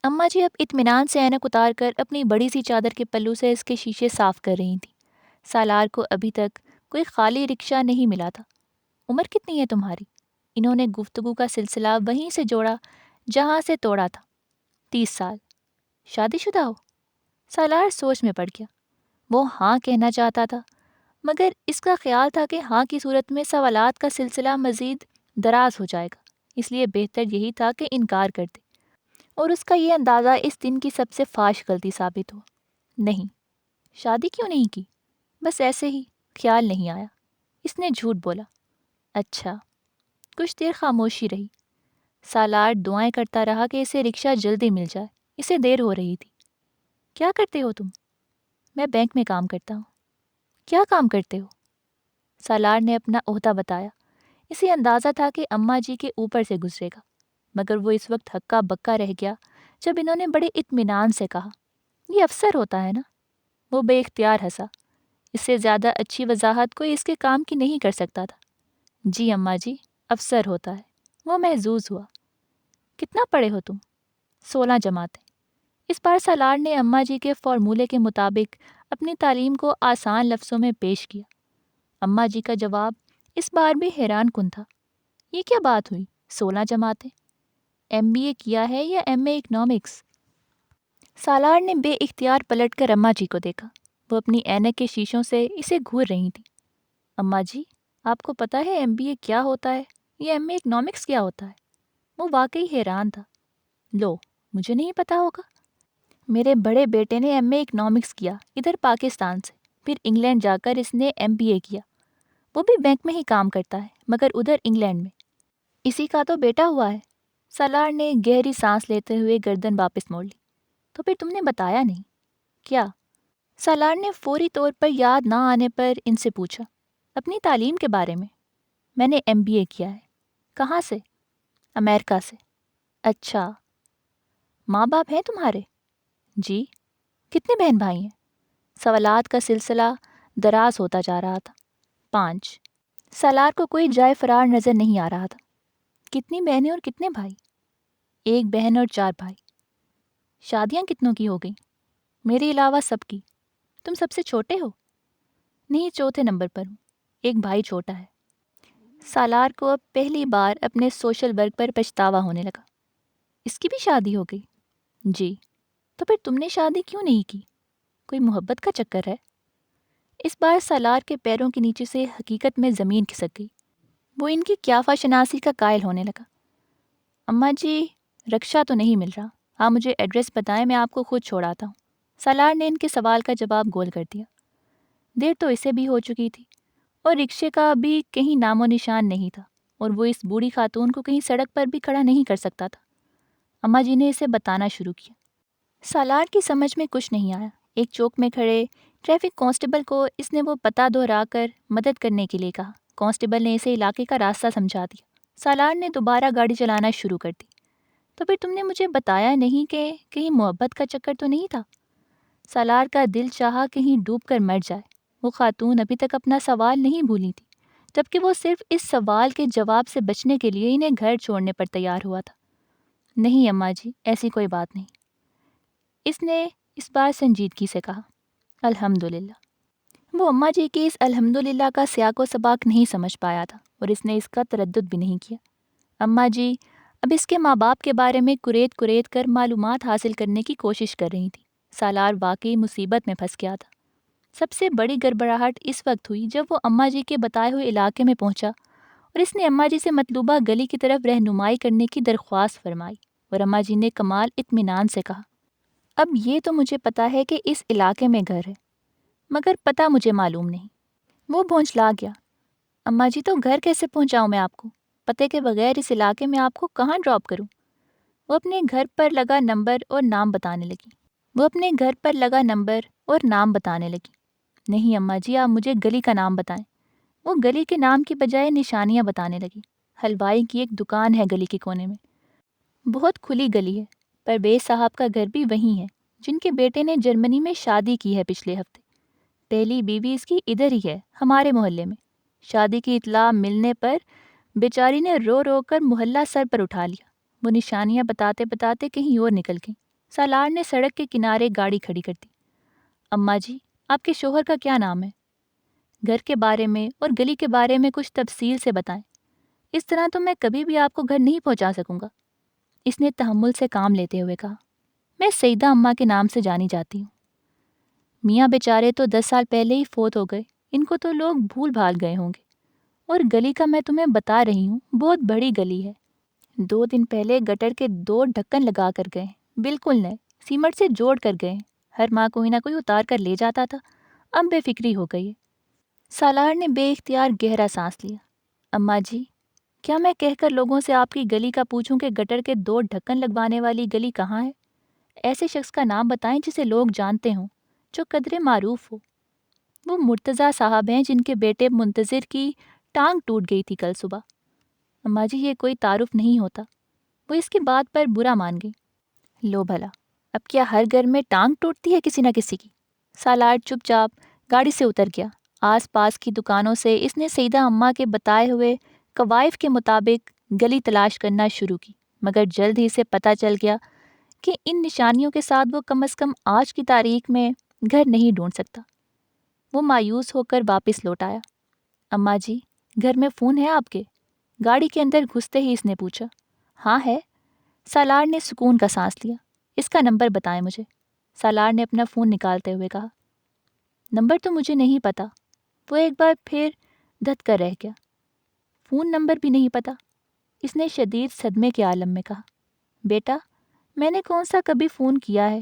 اماں جی اب اطمینان سے اینک اتار کر اپنی بڑی سی چادر کے پلو سے اس کے شیشے صاف کر رہی تھیں۔ سالار کو ابھی تک کوئی خالی رکشہ نہیں ملا تھا۔ عمر کتنی ہے تمہاری؟ انہوں نے گفتگو کا سلسلہ وہیں سے جوڑا جہاں سے توڑا تھا۔ 30 سال۔ شادی شدہ ہو؟ سالار سوچ میں پڑ گیا۔ وہ ہاں کہنا چاہتا تھا، مگر اس کا خیال تھا کہ ہاں کی صورت میں سوالات کا سلسلہ مزید دراز ہو جائے گا، اس لیے بہتر یہی تھا کہ انکار کر دے، اور اس کا یہ اندازہ اس دن کی سب سے فاش غلطی ثابت ہو۔ نہیں، شادی کیوں نہیں کی؟ بس ایسے ہی، خیال نہیں آیا۔ اس نے جھوٹ بولا۔ اچھا۔ کچھ دیر خاموشی رہی۔ سالار دعائیں کرتا رہا کہ اسے رکشہ جلدی مل جائے، اسے دیر ہو رہی تھی۔ کیا کرتے ہو تم؟ میں بینک میں کام کرتا ہوں۔ کیا کام کرتے ہو؟ سالار نے اپنا عہدہ بتایا۔ اسے اندازہ تھا کہ اماں جی کے اوپر سے گزرے گا، مگر وہ اس وقت ہکا بکا رہ گیا جب انہوں نے بڑے اطمینان سے کہا، یہ افسر ہوتا ہے نا؟ وہ بے اختیار ہنسا۔ اس سے زیادہ اچھی وضاحت کوئی اس کے کام کی نہیں کر سکتا تھا۔ جی اماں جی، افسر ہوتا ہے۔ وہ محظوظ ہوا۔ کتنا پڑھے ہو تم؟ 16 جماعتیں۔ اس بار سالار نے اماں جی کے فارمولے کے مطابق اپنی تعلیم کو آسان لفظوں میں پیش کیا۔ اماں جی کا جواب اس بار بھی حیران کن تھا۔ یہ کیا بات ہوئی، 16 جماعتیں؟ MBA کیا ہے یا MA اکنامکس؟ سالار نے بے اختیار پلٹ کر اماں جی کو دیکھا۔ وہ اپنی اینک کے شیشوں سے اسے گھور رہی تھیں۔ اماں جی، آپ کو پتہ ہے MBA کیا ہوتا ہے یا MA اکنامکس کیا ہوتا ہے؟ وہ واقعی حیران تھا۔ لو، مجھے نہیں پتا ہوگا۔ میرے بڑے بیٹے نے MA اکنامکس کیا ادھر پاکستان سے، پھر انگلینڈ جا کر اس نے MBA کیا۔ وہ بھی بینک میں ہی کام کرتا ہے، مگر ادھر انگلینڈ میں۔ اسی کا تو بیٹا ہوا ہے۔ سالار نے گہری سانس لیتے ہوئے گردن واپس موڑ لی۔ تو پھر تم نے بتایا نہیں؟ کیا؟ سالار نے فوری طور پر یاد نہ آنے پر ان سے پوچھا۔ اپنی تعلیم کے بارے میں نے MBA کیا ہے۔ کہاں سے؟ امریکہ سے۔ اچھا۔ ماں باپ ہیں تمہارے؟ جی۔ کتنے بہن بھائی ہیں؟ سوالات کا سلسلہ دراز ہوتا جا رہا تھا۔ 5۔ سالار کو کوئی جائے فرار نظر نہیں آ رہا تھا۔ کتنی بہنیں اور کتنے بھائی؟ 1 بہن اور 4 بھائی۔ شادیاں کتنوں کی ہو گئیں؟ میرے علاوہ سب کی۔ تم سب سے چھوٹے ہو؟ نہیں، چوتھے نمبر پر ہوں۔ ایک بھائی چھوٹا ہے۔ سالار کو اب پہلی بار اپنے سوشل ورک پر پچھتاوا ہونے لگا۔ اس کی بھی شادی ہو گئی؟ جی۔ تو پھر تم نے شادی کیوں نہیں کی؟ کوئی محبت کا چکر ہے؟ اس بار سالار کے پیروں کے نیچے سے حقیقت میں زمین کھسک گئی۔ وہ ان کی قیافہ شناسی کا قائل ہونے لگا۔ اماں جی، رکشہ تو نہیں مل رہا، آپ مجھے ایڈریس بتائیں، میں آپ کو خود چھوڑاتا ہوں۔ سالار نے ان کے سوال کا جواب گول کر دیا۔ دیر تو اسے بھی ہو چکی تھی، اور رکشے کا بھی کہیں نام و نشان نہیں تھا، اور وہ اس بوڑھی خاتون کو کہیں سڑک پر بھی کھڑا نہیں کر سکتا تھا۔ اماں جی نے اسے بتانا شروع کیا۔ سالار کی سمجھ میں کچھ نہیں آیا۔ ایک چوک میں کھڑے ٹریفک کانسٹیبل کو اس نے وہ پتہ دہرا کر مدد کرنے کے لیے کہا۔ کانسٹیبل نے اسے علاقے کا راستہ سمجھا دیا۔ سالار نے دوبارہ گاڑی چلانا شروع کر دی۔ تو پھر تم نے مجھے بتایا نہیں کہ کہیں محبت کا چکر تو نہیں تھا؟ سالار کا دل چاہا کہیں ڈوب کر مر جائے۔ وہ خاتون ابھی تک اپنا سوال نہیں بھولی تھی، جبکہ وہ صرف اس سوال کے جواب سے بچنے کے لیے انہیں گھر چھوڑنے پر تیار ہوا تھا۔ نہیں اماں جی، ایسی کوئی بات نہیں۔ اس نے اس بار سنجیدگی سے کہا۔ الحمدللہ۔ وہ اماں جی کی اس الحمدللہ کا سیاق و سباق نہیں سمجھ پایا تھا، اور اس نے اس کا تردد بھی نہیں کیا۔ اماں جی اب اس کے ماں باپ کے بارے میں کریت کریت کر معلومات حاصل کرنے کی کوشش کر رہی تھی۔ سالار واقعی مصیبت میں پھنس گیا تھا۔ سب سے بڑی گڑبڑاہٹ اس وقت ہوئی جب وہ اماں جی کے بتائے ہوئے علاقے میں پہنچا، اور اس نے اماں جی سے مطلوبہ گلی کی طرف رہنمائی کرنے کی درخواست فرمائی، اور اماں جی نے کمال اطمینان سے کہا، اب یہ تو مجھے پتا ہے کہ اس علاقے میں گھر ہے، مگر پتہ مجھے معلوم نہیں۔ وہ بھونچلا گیا۔ اماں جی، تو گھر کیسے پہنچاؤں میں آپ کو؟ پتے کے بغیر اس علاقے میں آپ کو کہاں ڈراپ کروں؟ وہ اپنے گھر پر لگا نمبر اور نام بتانے لگی۔ نہیں اماں جی، آپ مجھے گلی کا نام بتائیں۔ وہ گلی کے نام کی بجائے نشانیاں بتانے لگی۔ حلوائی کی ایک دکان ہے گلی کے کونے میں، بہت کھلی گلی ہے۔ پرویز صاحب کا گھر بھی وہیں ہے، جن کے بیٹے نے جرمنی میں شادی کی ہے پچھلے ہفتے۔ پہلی بیوی اس کی ادھر ہی ہے، ہمارے محلے میں۔ شادی کی اطلاع ملنے پر بیچاری نے رو رو کر محلہ سر پر اٹھا لیا۔ وہ نشانیاں بتاتے بتاتے کہیں اور نکل گئی۔ سالار نے سڑک کے کنارے گاڑی کھڑی کر دی۔ اماں جی، آپ کے شوہر کا کیا نام ہے؟ گھر کے بارے میں اور گلی کے بارے میں کچھ تفصیل سے بتائیں، اس طرح تو میں کبھی بھی آپ کو گھر نہیں پہنچا سکوں گا، اس نے تحمل سے کام لیتے ہوئے کہا۔ میں سیدہ اماں کے نام سے جانی جاتی ہوں۔ میاں بیچارے تو 10 سال پہلے ہی فوت ہو گئے، ان کو تو لوگ بھول بھال گئے ہوں گے۔ اور گلی کا میں تمہیں بتا رہی ہوں، بہت بڑی گلی ہے۔ 2 دن پہلے گٹر کے 2 ڈھکن لگا کر گئے، بالکل نئے، سیمنٹ سے جوڑ کر گئے، ہر ماہ کوئی نہ کوئی اتار کر لے جاتا تھا، اب بے فکری ہو گئی ہے۔ سالار نے بے اختیار گہرا سانس لیا۔ اماں جی، کیا میں کہہ کر لوگوں سے آپ کی گلی کا پوچھوں کہ گٹر کے 2 ڈھکن لگوانے والی گلی کہاں ہے؟ ایسے شخص کا نام بتائیں جسے لوگ جانتے ہوں، جو قدرے معروف ہو۔ وہ مرتضیٰ صاحب ہیں جن کے بیٹے منتظر کی ٹانگ ٹوٹ گئی تھی کل صبح۔ اماں جی، یہ کوئی تعارف نہیں ہوتا، وہ اس کی بات پر برا مان گئی۔ لو بھلا، اب کیا ہر گھر میں ٹانگ ٹوٹتی ہے کسی نہ کسی کی؟ سالار چپ چاپ گاڑی سے اتر گیا۔ آس پاس کی دکانوں سے اس نے سیدہ اماں کے بتائے ہوئے قوائف کے مطابق گلی تلاش کرنا شروع کی، مگر جلد ہی سے پتہ چل گیا کہ ان نشانیوں کے ساتھ وہ کم از کم آج کی تاریخ میں گھر نہیں ڈھونڈ سکتا۔ وہ مایوس ہو کر واپس لوٹ آیا۔ اماں جی، گھر میں فون ہے آپ کے؟ گاڑی کے اندر گھستے ہی اس نے پوچھا۔ ہاں ہے۔ سالار نے سکون کا سانس لیا۔ اس کا نمبر بتائیں مجھے، سالار نے اپنا فون نکالتے ہوئے کہا۔ نمبر تو مجھے نہیں پتا، وہ ایک بار پھر دھت کر رہ گیا۔ فون نمبر بھی نہیں پتا، اس نے شدید صدمے کے عالم میں کہا۔ بیٹا، میں نے کون سا کبھی فون کیا ہے؟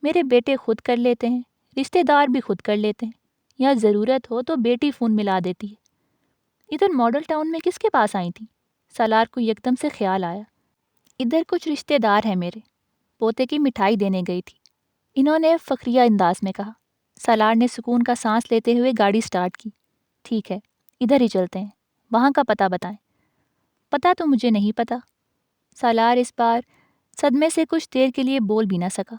میرے بیٹے خود کر لیتے ہیں، رشتہ دار بھی خود کر لیتے ہیں، یا ضرورت ہو تو بیٹی فون ملا دیتی ہے۔ ادھر ماڈل ٹاؤن میں کس کے پاس آئی تھی؟ سالار کو یکدم سے خیال آیا۔ ادھر کچھ رشتہ دار ہیں میرے، پوتے کی مٹھائی دینے گئی تھی، انہوں نے فخریہ انداز میں کہا۔ سالار نے سکون کا سانس لیتے ہوئے گاڑی سٹارٹ کی۔ ٹھیک ہے، ادھر ہی چلتے ہیں، وہاں کا پتہ بتائیں۔ پتہ تو مجھے نہیں پتا۔ سالار اس بار صدمے سے کچھ دیر کے لیے بول بھی نہ سکا۔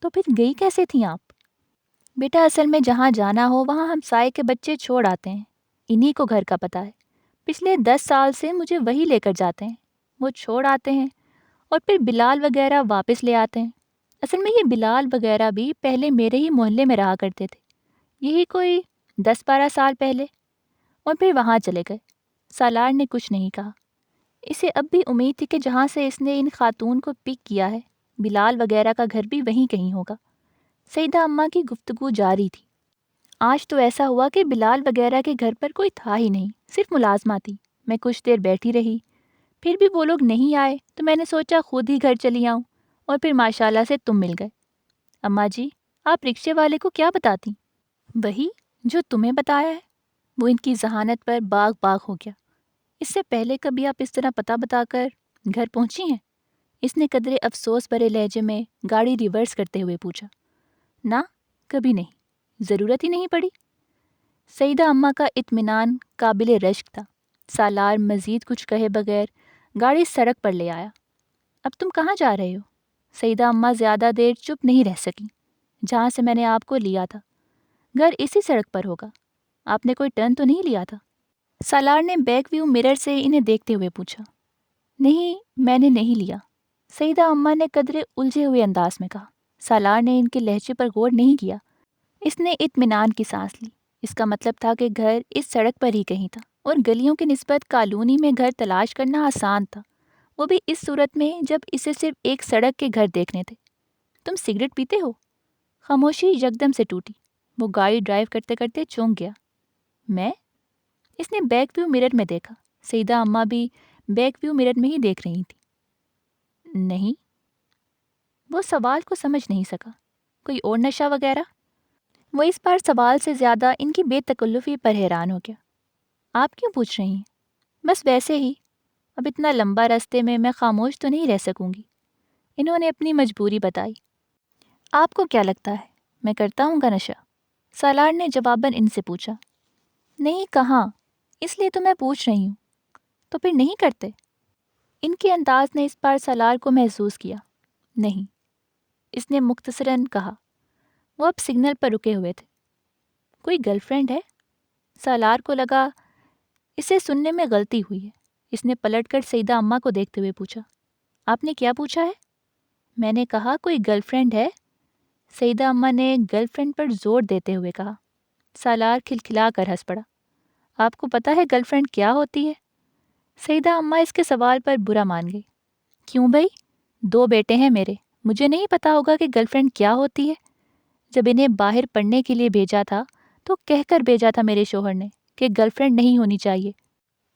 تو پھر گئی کیسے تھیں آپ؟ بیٹا، اصل میں جہاں جانا ہو وہاں ہمسائے کے بچے چھوڑ آتے ہیں، انہی کو گھر کا پتہ ہے۔ پچھلے 10 سال سے مجھے وہی لے کر جاتے ہیں، وہ چھوڑ آتے ہیں اور پھر بلال وغیرہ واپس لے آتے ہیں۔ اصل میں یہ بلال وغیرہ بھی پہلے میرے ہی محلے میں رہا کرتے تھے، یہی کوئی 10-12 سال پہلے، اور پھر وہاں چلے گئے۔ سالار نے کچھ نہیں کہا۔ اسے اب بھی امید تھی کہ جہاں سے اس نے ان خاتون کو پک کیا ہے، بلال وغیرہ کا گھر بھی وہیں کہیں ہوگا۔ سیدہ اماں کی گفتگو جاری تھی۔ آج تو ایسا ہوا کہ بلال وغیرہ کے گھر پر کوئی تھا ہی نہیں، صرف ملازمہ تھی۔ میں کچھ دیر بیٹھی رہی، پھر بھی وہ لوگ نہیں آئے تو میں نے سوچا خود ہی گھر چلی آؤں، اور پھر ماشاءاللہ سے تم مل گئے۔ اماں جی، آپ رکشے والے کو کیا بتاتی؟ وہی جو تمہیں بتایا ہے۔ وہ ان کی ذہانت پر باغ باغ ہو گیا۔ اس سے پہلے کبھی آپ اس طرح پتہ بتا کر گھر پہنچی ہیں؟ اس نے قدرے افسوس بھرے لہجے میں گاڑی ریورس کرتے ہوئے پوچھا۔ نہ، کبھی نہیں، ضرورت ہی نہیں پڑی۔ سیدہ اماں کا اطمینان قابل رشک تھا۔ سالار مزید کچھ کہے بغیر گاڑی سڑک پر لے آیا۔ اب تم کہاں جا رہے ہو؟ سیدہ اماں زیادہ دیر چپ نہیں رہ سکیں۔ جہاں سے میں نے آپ کو لیا تھا، گھر اسی سڑک پر ہوگا، آپ نے کوئی ٹرن تو نہیں لیا تھا؟ سالار نے بیک ویو مرر سے انہیں دیکھتے ہوئے پوچھا۔ نہیں، میں نے نہیں لیا، سیدہ اماں نے قدرے الجھے ہوئے انداز میں کہا۔ سالار نے ان کے لہجے پر غور نہیں کیا۔ اس نے اطمینان کی سانس لی۔ اس کا مطلب تھا کہ گھر اس سڑک پر ہی کہیں تھا، اور گلیوں کی نسبت کالونی میں گھر تلاش کرنا آسان تھا، وہ بھی اس صورت میں جب اسے صرف ایک سڑک کے گھر دیکھنے تھے۔ تم سگریٹ پیتے ہو؟ خاموشی یکدم سے ٹوٹی۔ وہ گاڑی ڈرائیو کرتے کرتے چونک گیا۔ میں؟ اس نے بیک ویو مرر میں دیکھا۔ سیدہ اماں بھی بیک ویو مرر میں ہی دیکھ رہی تھی۔ نہیں۔ وہ سوال کو سمجھ نہیں سکا۔ کوئی اور نشہ وغیرہ؟ وہ اس بار سوال سے زیادہ ان کی بے تکلفی پر حیران ہو گیا۔ آپ کیوں پوچھ رہی ہیں؟ بس ویسے ہی، اب اتنا لمبا راستے میں خاموش تو نہیں رہ سکوں گی۔ انہوں نے اپنی مجبوری بتائی۔ آپ کو کیا لگتا ہے میں کرتا ہوں گا نشہ؟ سالار نے جواباً ان سے پوچھا۔ نہیں، کہاں، اس لیے تو میں پوچھ رہی ہوں۔ تو پھر نہیں کرتے؟ ان کے انداز نے اس بار سالار کو محسوس کیا۔ نہیں، اس نے مختصراً کہا۔ وہ اب سگنل پر رکے ہوئے تھے۔ کوئی گرل فرینڈ ہے؟ سالار کو لگا اسے سننے میں غلطی ہوئی ہے۔ اس نے پلٹ کر سیدہ اماں کو دیکھتے ہوئے پوچھا۔ آپ نے کیا پوچھا ہے؟ میں نے کہا کوئی گرل فرینڈ ہے؟ سیدہ اماں نے گرل فرینڈ پر زور دیتے ہوئے کہا۔ سالار کھلکھلا کر ہنس پڑا۔ آپ کو پتہ ہے گرل فرینڈ کیا ہوتی ہے؟ سیدہ اماں اس کے سوال پر برا مان گئی۔ کیوں بھائی؟ 2 بیٹے ہیں میرے، مجھے نہیں پتا ہوگا کہ گرل فرینڈ کیا ہوتی ہے؟ جب انہیں باہر پڑھنے کے لیے بھیجا تھا تو کہہ کر بھیجا تھا میرے شوہر نے کہ گرل فرینڈ نہیں ہونی چاہیے،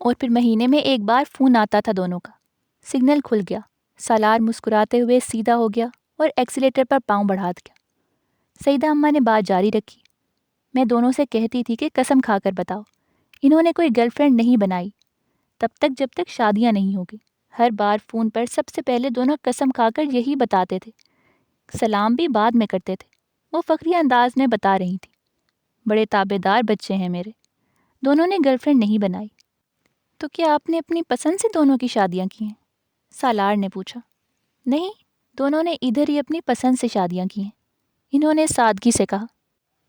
اور پھر مہینے میں 1 بار فون آتا تھا دونوں کا۔ سگنل کھل گیا۔ سالار مسکراتے ہوئے سیدھا ہو گیا اور ایکسیلیٹر پر پاؤں بڑھا دیا۔ سیدہ اماں نے بات جاری رکھی۔ میں دونوں سے کہتی تھی کہ قسم کھا کر بتاؤ، انہوں نے کوئی گرل فرینڈ نہیں بنائی تب تک جب تک شادیاں نہیں ہوگی۔ ہر بار فون پر سب سے پہلے دونوں قسم کھا کر یہی بتاتے تھے، سلام بھی بعد میں کرتے تھے۔ وہ فخری انداز میں بتا رہی تھی۔ بڑے تابع دار بچے ہیں میرے، دونوں نے گرل فرینڈ نہیں بنائی۔ تو کیا آپ نے اپنی پسند سے دونوں کی شادیاں کی ہیں؟ سالار نے پوچھا۔ نہیں، دونوں نے ادھر ہی اپنی پسند سے شادیاں کی ہیں، انہوں نے سادگی سے کہا۔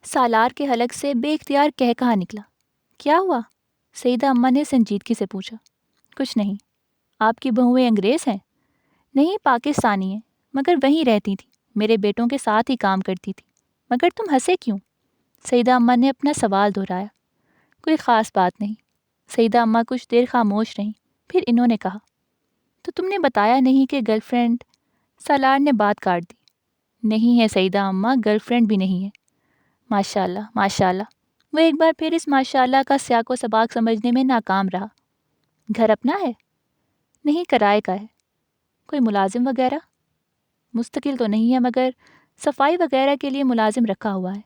سالار کے حلق سے بے اختیار کہا نکلا۔ کیا ہوا؟ سیدہ اماں نے سنجیدگی سے پوچھا۔ کچھ نہیں۔ آپ کی بہویں انگریز ہیں؟ نہیں، پاکستانی ہیں، مگر وہیں رہتی تھیں، میرے بیٹوں کے ساتھ ہی کام کرتی تھی۔ مگر تم ہنسے کیوں؟ سیدہ اماں نے اپنا سوال دہرایا۔ کوئی خاص بات نہیں۔ سیدہ اماں کچھ دیر خاموش رہیں، پھر انہوں نے کہا، تو تم نے بتایا نہیں کہ گرل فرینڈ؟ سالار نے بات کاٹ دی۔ نہیں ہے سیدہ اماں، گرل فرینڈ بھی نہیں ہے۔ ماشاء اللہ، ماشاء اللہ۔ وہ ایک بار پھر اس ماشاء اللہ کا سیاق و سباق سمجھنے میں ناکام رہا۔ گھر اپنا ہے؟ نہیں، کرائے کا ہے۔ کوئی ملازم وغیرہ؟ مستقل تو نہیں ہے، مگر صفائی وغیرہ کے لیے ملازم رکھا ہوا ہے۔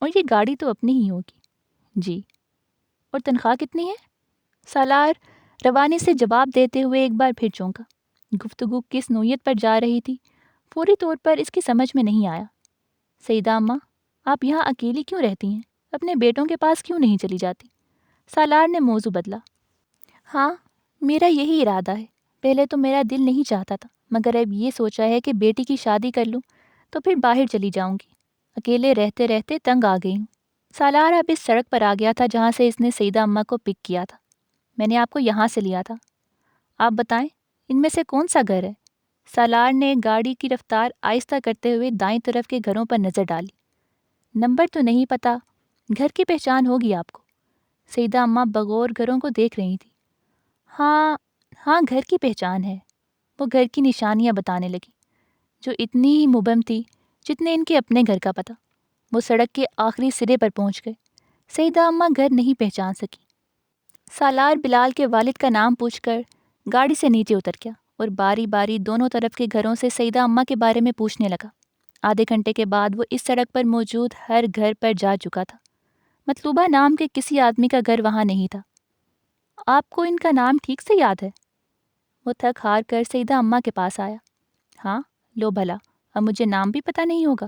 اور یہ گاڑی تو اپنی ہی ہوگی؟ جی۔ اور تنخواہ کتنی ہے؟ سالار روانی سے جواب دیتے ہوئے ایک بار پھر چونکا۔ گفتگو کس نوعیت پر جا رہی تھی فوری طور پر اس کی سمجھ میں نہیں آیا۔ سیدہ اماں، آپ یہاں اکیلی کیوں رہتی ہیں؟ اپنے بیٹوں کے پاس کیوں نہیں چلی جاتی؟ سالار نے موضوع بدلا۔ ہاں، میرا یہی ارادہ ہے۔ پہلے تو میرا دل نہیں چاہتا تھا، مگر اب یہ سوچا ہے کہ بیٹی کی شادی کر لوں تو پھر باہر چلی جاؤں گی۔ اکیلے رہتے رہتے تنگ آ گئی ہوں۔ سالار اب اس سڑک پر آ گیا تھا جہاں سے اس نے سیدہ اماں کو پک کیا تھا۔ میں نے آپ کو یہاں سے لیا تھا۔ آپ بتائیں، ان میں سے کون سا گھر ہے؟ سالار نے گاڑی کی رفتار آہستہ کرتے ہوئے دائیں طرف کے گھروں پر نظر ڈالی۔ نمبر تو نہیں پتا، گھر کی پہچان ہوگی آپ کو۔ سیدہ اماں بغور گھروں کو دیکھ رہی تھی۔ ہاں، گھر کی پہچان ہے۔ وہ گھر کی نشانیاں بتانے لگی، جو اتنی ہی مبہم تھی جتنے ان کے اپنے گھر کا پتہ۔ وہ سڑک کے آخری سرے پر پہنچ گئے۔ سیدہ اماں گھر نہیں پہچان سکی۔ سالار بلال کے والد کا نام پوچھ کر گاڑی سے نیچے اتر گیا اور باری باری دونوں طرف کے گھروں سے سیدہ اماں کے بارے میں پوچھنے لگا۔ آدھے گھنٹے کے بعد وہ اس سڑک پر موجود ہر گھر پر جا چکا تھا۔ مطلوبہ نام کے کسی آدمی کا گھر وہاں نہیں تھا۔ آپ کو ان کا نام ٹھیک سے یاد ہے؟ وہ تھک ہار کر سیدہ اماں کے پاس آیا۔ ہاں، لو بھلا، اب مجھے نام بھی پتہ نہیں ہوگا؟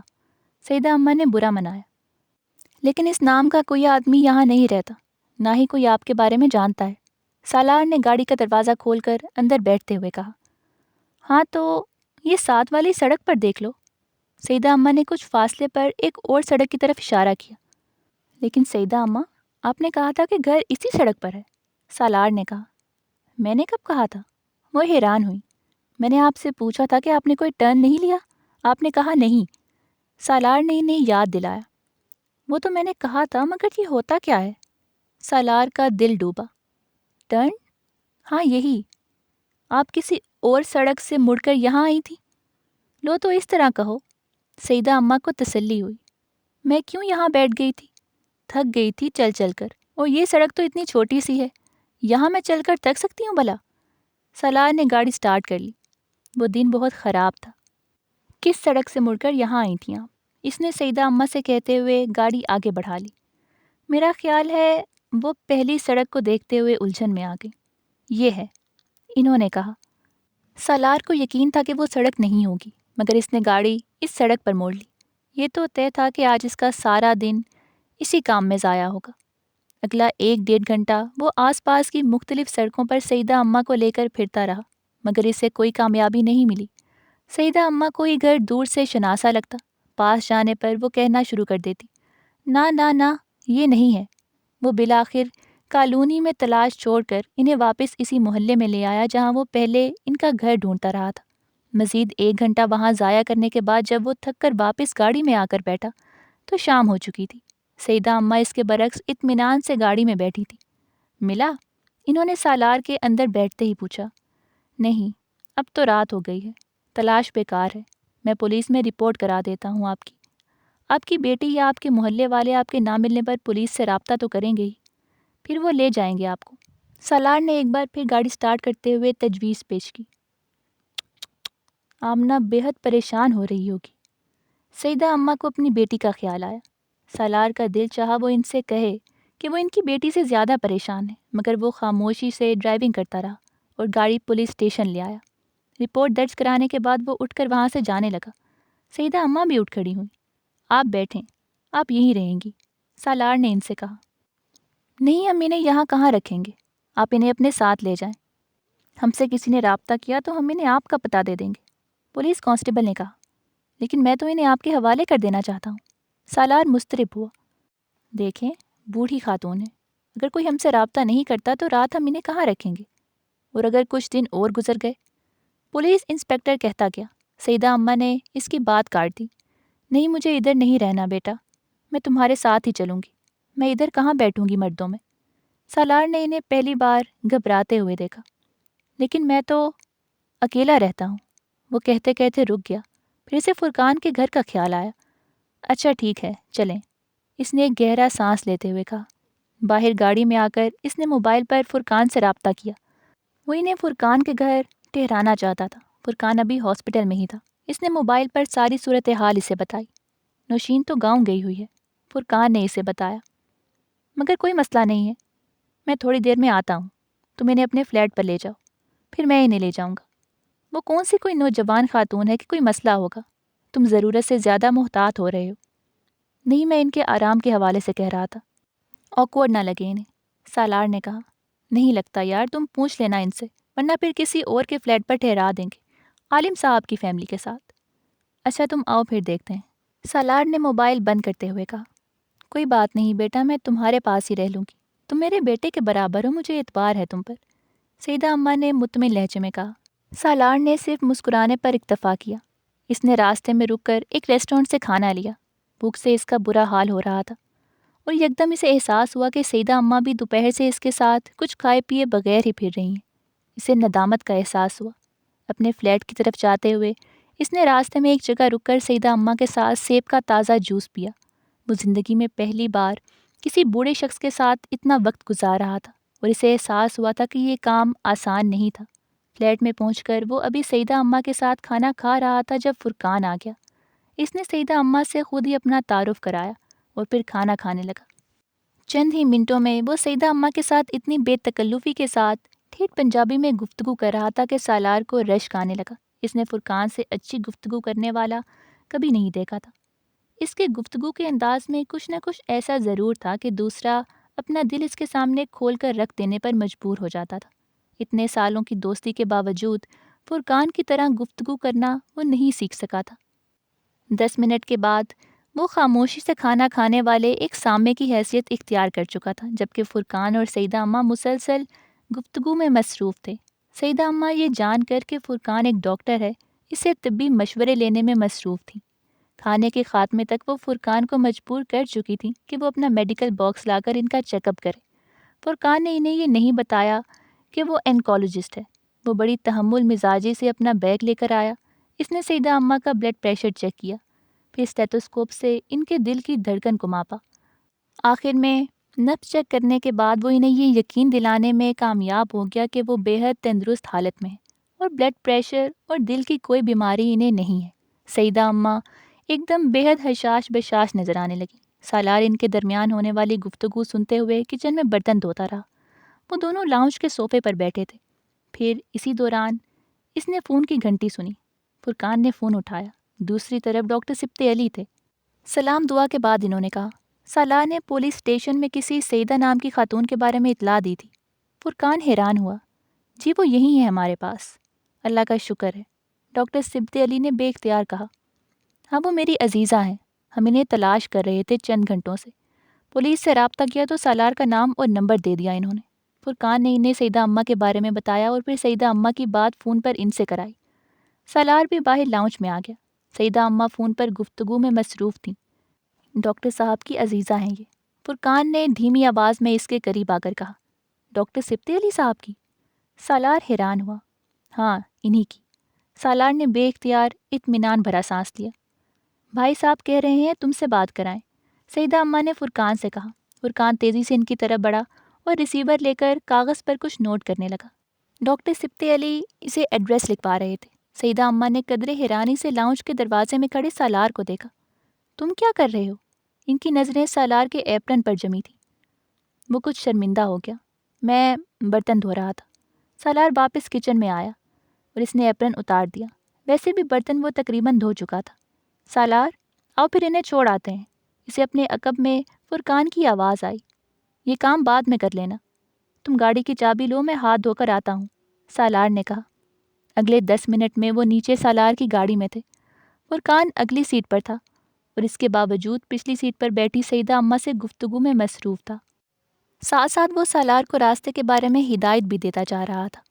سیدہ اماں نے برا منایا۔ لیکن اس نام کا کوئی آدمی یہاں نہیں رہتا، نہ ہی کوئی آپ کے بارے میں جانتا ہے۔ سالار نے گاڑی کا دروازہ کھول کر اندر بیٹھتے ہوئے کہا۔ ہاں تو یہ ساتھ والی سڑک پر دیکھ لو۔ سیدہ اماں نے کچھ فاصلے پر ایک اور سڑک کی طرف اشارہ کیا۔ لیکن سیدہ اماں، آپ نے کہا تھا کہ گھر اسی سڑک پر ہے۔ سالار نے کہا۔ میں نے کب کہا تھا؟ وہ حیران ہوئی۔ میں نے آپ سے پوچھا تھا کہ آپ نے کوئی ٹرن نہیں لیا، آپ نے کہا نہیں۔ سالار نے انہیں یاد دلایا۔ وہ تو میں نے کہا تھا، مگر یہ ہوتا کیا ہے؟ سالار کا دل ڈوبا۔ ٹرن؟ ہاں یہی۔ آپ کسی اور سڑک سے مڑ کر یہاں آئی تھی؟ لو تو اس طرح کہو۔ سیدہ اماں کو تسلی ہوئی۔ میں کیوں یہاں بیٹھ گئی تھی؟ تھک گئی تھی چل چل کر، اور یہ سڑک تو اتنی چھوٹی سی ہے، یہاں میں چل کر تھک سکتی ہوں بھلا؟ سالار نے گاڑی سٹارٹ کر لی۔ وہ دن بہت خراب تھا۔ کس سڑک سے مڑ کر یہاں آئی تھیں آپ؟ اس نے سیدہ اماں سے کہتے ہوئے گاڑی آگے بڑھا لی۔ میرا خیال ہے وہ پہلی سڑک کو دیکھتے ہوئے الجھن میں آ گئی۔ یہ ہے، انہوں نے کہا۔ سالار کو یقین تھا کہ وہ سڑک نہیں ہوگی، مگر اس نے گاڑی اس سڑک پر موڑ لی۔ یہ تو طے تھا کہ آج اس کا سارا دن اسی کام میں ضائع ہوگا۔ اگلا 1-1.5 گھنٹہ وہ آس پاس کی مختلف سڑکوں پر سیدہ اماں کو لے کر پھرتا رہا، مگر اسے کوئی کامیابی نہیں ملی۔ سیدہ اماں کو یہ گھر دور سے شناسا لگتا، پاس جانے پر وہ کہنا شروع کر دیتی، نہ نہ نہ، یہ نہیں ہے۔ وہ بالآخر کالونی میں تلاش چھوڑ کر انہیں واپس اسی محلے میں لے آیا جہاں وہ پہلے ان کا گھر ڈھونڈتا رہا تھا۔ مزید 1 گھنٹہ وہاں ضائع کرنے کے بعد جب وہ تھک کر واپس گاڑی میں آ کر بیٹھا تو شام ہو چکی تھی۔ سیدہ اماں اس کے برعکس اطمینان سے گاڑی میں بیٹھی تھی۔ ملا؟ انہوں نے سالار کے اندر بیٹھتے ہی پوچھا۔ نہیں، اب تو رات ہو گئی ہے، تلاش بیکار ہے، میں پولیس میں رپورٹ کرا دیتا ہوں آپ کی بیٹی یا آپ کے محلے والے آپ کے نہ ملنے پر پولیس سے رابطہ تو کریں گے ہی، پھر وہ لے جائیں گے آپ کو۔ سالار نے ایک بار پھر گاڑی سٹارٹ کرتے ہوئے تجویز پیش کی۔ آمنہ بے حد پریشان ہو رہی ہوگی۔ سیدہ اماں کو اپنی بیٹی کا خیال آیا۔ سالار کا دل چاہا وہ ان سے کہے کہ وہ ان کی بیٹی سے زیادہ پریشان ہے، مگر وہ خاموشی سے ڈرائیونگ کرتا رہا اور گاڑی پولیس اسٹیشن لے آیا۔ رپورٹ درج کرانے کے بعد وہ اٹھ کر وہاں سے جانے لگا۔ سیدہ اماں بھی اٹھ کھڑی ہوئیں۔ آپ بیٹھیں، آپ یہیں رہیں گی، سالار نے ان سے کہا۔ نہیں، ہم انہیں یہاں کہاں رکھیں گے، آپ انہیں اپنے ساتھ لے جائیں۔ ہم سے کسی نے رابطہ کیا تو ہم انہیں آپ کا پتہ دے دیں گے، پولیس کانسٹیبل نے کہا۔ لیکن میں تو انہیں آپ کے حوالے کر دینا چاہتا ہوں۔ سالار مضطرب ہوا۔ دیکھیں، بوڑھی خاتون ہے، اگر کوئی ہم سے رابطہ نہیں کرتا تو رات ہم انہیں کہاں رکھیں گے، اور اگر کچھ دن اور گزر گئے؟ پولیس انسپکٹر کہتا گیا۔ سیدہ اماں نے اس کی بات کاٹ دی۔ نہیں، مجھے ادھر نہیں رہنا بیٹا، میں تمہارے ساتھ ہی چلوں گی، میں ادھر کہاں بیٹھوں گی مردوں میں۔ سالار نے انہیں پہلی بار گھبراتے ہوئے دیکھا۔ لیکن میں تو اکیلا رہتا ہوں، وہ کہتے کہتے رک گیا، پھر اسے فرقان کے گھر کا خیال آیا۔ اچھا ٹھیک ہے، چلیں، اس نے ایک گہرا سانس لیتے ہوئے کہا۔ باہر گاڑی میں آ کر اس نے موبائل پر فرقان سے رابطہ کیا۔ وہ انہیں فرقان کے گھر ٹھہرانا چاہتا تھا۔ فرقان ابھی ہاسپٹل میں ہی تھا۔ اس نے موبائل پر ساری صورتحال اسے بتائی۔ نوشین تو گاؤں گئی ہوئی ہے، فرقان نے اسے بتایا، مگر کوئی مسئلہ نہیں ہے، میں تھوڑی دیر میں آتا ہوں، تم انہیں اپنے فلیٹ پر لے جاؤ، پھر میں انہیں لے جاؤں گا۔ وہ کون سی کوئی نوجوان خاتون ہے کہ کوئی مسئلہ ہوگا، تم ضرورت سے زیادہ محتاط ہو رہے ہو۔ نہیں، میں ان کے آرام کے حوالے سے کہہ رہا تھا، آکورڈ نہ لگے انہیں، سالار نے کہا۔ نہیں لگتا یار، تم پوچھ لینا ان سے، ورنہ پھر کسی اور کے فلیٹ پر ٹھہرا دیں گے، عالم صاحب کی فیملی کے ساتھ۔ اچھا تم آؤ پھر دیکھتے ہیں، سالار نے موبائل بند کرتے ہوئے کہا۔ کوئی بات نہیں بیٹا، میں تمہارے پاس ہی رہ لوں گی، تم میرے بیٹے کے برابر ہو، مجھے اعتبار ہے تم پر، سیدہ اماں نے مطمئن لہجے میں کہا۔ سالار نے صرف مسکرانے پر اکتفا کیا۔ اس نے راستے میں رک کر ایک ریسٹورینٹ سے کھانا لیا۔ بھوک سے اس کا برا حال ہو رہا تھا اور یکدم اسے احساس ہوا کہ سیدہ اماں بھی دوپہر سے اس کے ساتھ کچھ کھائے پیے بغیر ہی پھر رہی ہیں۔ اسے ندامت کا احساس ہوا۔ اپنے فلیٹ کی طرف جاتے ہوئے اس نے راستے میں ایک جگہ رک کر سیدہ اماں کے ساتھ سیب کا تازہ جوس پیا۔ وہ زندگی میں پہلی بار کسی بوڑھے شخص کے ساتھ اتنا وقت گزار رہا تھا اور اسے احساس ہوا تھا کہ یہ کام آسان نہیں تھا۔ فلیٹ میں پہنچ کر وہ ابھی سیدہ اماں کے ساتھ کھانا کھا رہا تھا جب فرقان آ گیا۔ اس نے سیدہ اماں سے خود ہی اپنا تعارف کرایا اور پھر کھانا کھانے لگا۔ چند ہی منٹوں میں وہ سیدہ اماں کے ساتھ اتنی بے تکلفی کے ساتھ ٹھیک پنجابی میں گفتگو کر رہا تھا کہ سالار کو رشک آنے لگا۔ اس نے فرقان سے اچھی گفتگو کرنے والا کبھی نہیں دیکھا تھا۔ اس کے گفتگو کے انداز میں کچھ نہ کچھ ایسا ضرور تھا کہ دوسرا اپنا دل اس کے سامنے کھول کر رکھ دینے پر مجبور ہو جاتا تھا۔ اتنے سالوں کی دوستی کے باوجود فرقان کی طرح گفتگو کرنا وہ نہیں سیکھ سکا تھا۔ 10 منٹ کے بعد وہ خاموشی سے کھانا کھانے والے ایک سامع کی حیثیت اختیار کر چکا تھا، جبکہ فرقان اور سیدہ اماں مسلسل گفتگو میں مصروف تھے۔ سیدہ اماں یہ جان کر کہ فرقان ایک ڈاکٹر ہے، اسے طبی مشورے لینے میں مصروف تھیں۔ کھانے کے خاتمے تک وہ فرقان کو مجبور کر چکی تھیں کہ وہ اپنا میڈیکل باکس لا کر ان کا چیک اپ کرے۔ فرقان نے انہیں یہ نہیں بتایا کہ وہ اینکالوجسٹ ہے۔ وہ بڑی تحمل مزاجی سے اپنا بیگ لے کر آیا۔ اس نے سیدہ اماں کا بلڈ پریشر چیک کیا، پھر اسٹیتھوسکوپ سے ان کے دل کی دھڑکن کو ماپا۔ آخر میں نبض چیک کرنے کے بعد وہ انہیں یہ یقین دلانے میں کامیاب ہو گیا کہ وہ بے حد تندرست حالت میں ہے اور بلڈ پریشر اور دل کی کوئی بیماری انہیں نہیں ہے۔ سیدہ اماں ایک دم بے حد حشاش بشاش نظر آنے لگی۔ سالار ان کے درمیان ہونے والی گفتگو سنتے ہوئے کچن میں برتن دھوتا رہا۔ وہ دونوں لاؤنج کے صوفے پر بیٹھے تھے۔ پھر اسی دوران اس نے فون کی گھنٹی سنی۔ فرقان نے فون اٹھایا۔ دوسری طرف ڈاکٹر سبتے علی تھے۔ سلام دعا کے بعد انہوں نے کہا، سالار نے پولیس اسٹیشن میں کسی سیدہ نام کی خاتون کے بارے میں اطلاع دی تھی۔ فرقان حیران ہوا۔ جی وہ یہی ہے ہمارے پاس، اللہ کا شکر ہے، ڈاکٹر سبتے علی نے بے اختیار کہا۔ ہاں وہ میری عزیزہ ہیں، ہم انہیں تلاش کر رہے تھے چند گھنٹوں سے۔ پولیس سے رابطہ کیا تو سالار کا نام اور نمبر دے دیا انہوں نے۔ فرقان نے انہیں سیدہ اماں کے بارے میں بتایا اور پھر سیدہ اماں کی بات فون پر ان سے کرائی۔ سالار بھی باہر لاؤنج میں آ گیا۔ سیدہ اماں فون پر گفتگو میں مصروف تھیں۔ ڈاکٹر صاحب کی عزیزہ ہیں یہ، فرقان نے دھیمی آواز میں اس کے قریب آ کر کہا۔ ڈاکٹر سبطی علی صاحب کی؟ سالار حیران ہوا۔ ہاں، انہی کی۔ سالار نے بے اختیار اطمینان بھرا سانس لیا۔ بھائی صاحب کہہ رہے ہیں تم سے بات کرائیں، سیدہ اماں نے فرقان سے کہا۔ فرقان تیزی سے ان کی طرف بڑھا اور ریسیور لے کر کاغذ پر کچھ نوٹ کرنے لگا۔ ڈاکٹر سبطی علی اسے ایڈریس لکھوا رہے تھے۔ سیدہ اماں نے قدرے حیرانی سے لاؤنج کے دروازے میں کھڑے سالار کو دیکھا۔ تم کیا کر رہے ہو؟ ان کی نظریں سالار کے ایپرن پر جمی تھیں۔ وہ کچھ شرمندہ ہو گیا۔ میں برتن دھو رہا تھا۔ سالار واپس کچن میں آیا اور اس نے ایپرن اتار دیا۔ ویسے بھی برتن وہ تقریباً دھو چکا تھا۔ سالار، آؤ پھر انہیں چھوڑ آتے ہیں۔ اسے اپنے عقب میں فرقان کی آواز آئی۔ یہ کام بعد میں کر لینا۔ تم گاڑی کی چابی لو، میں ہاتھ دھو کر آتا ہوں، سالار نے کہا۔ اگلے 10 منٹ میں وہ نیچے سالار کی گاڑی میں تھے۔ فرقان اگلی سیٹ پر تھا اور اس کے باوجود پچھلی سیٹ پر بیٹھی سیدہ اماں سے گفتگو میں مصروف تھا۔ ساتھ ساتھ وہ سالار کو راستے کے بارے میں ہدایت بھی دیتا جا رہا تھا۔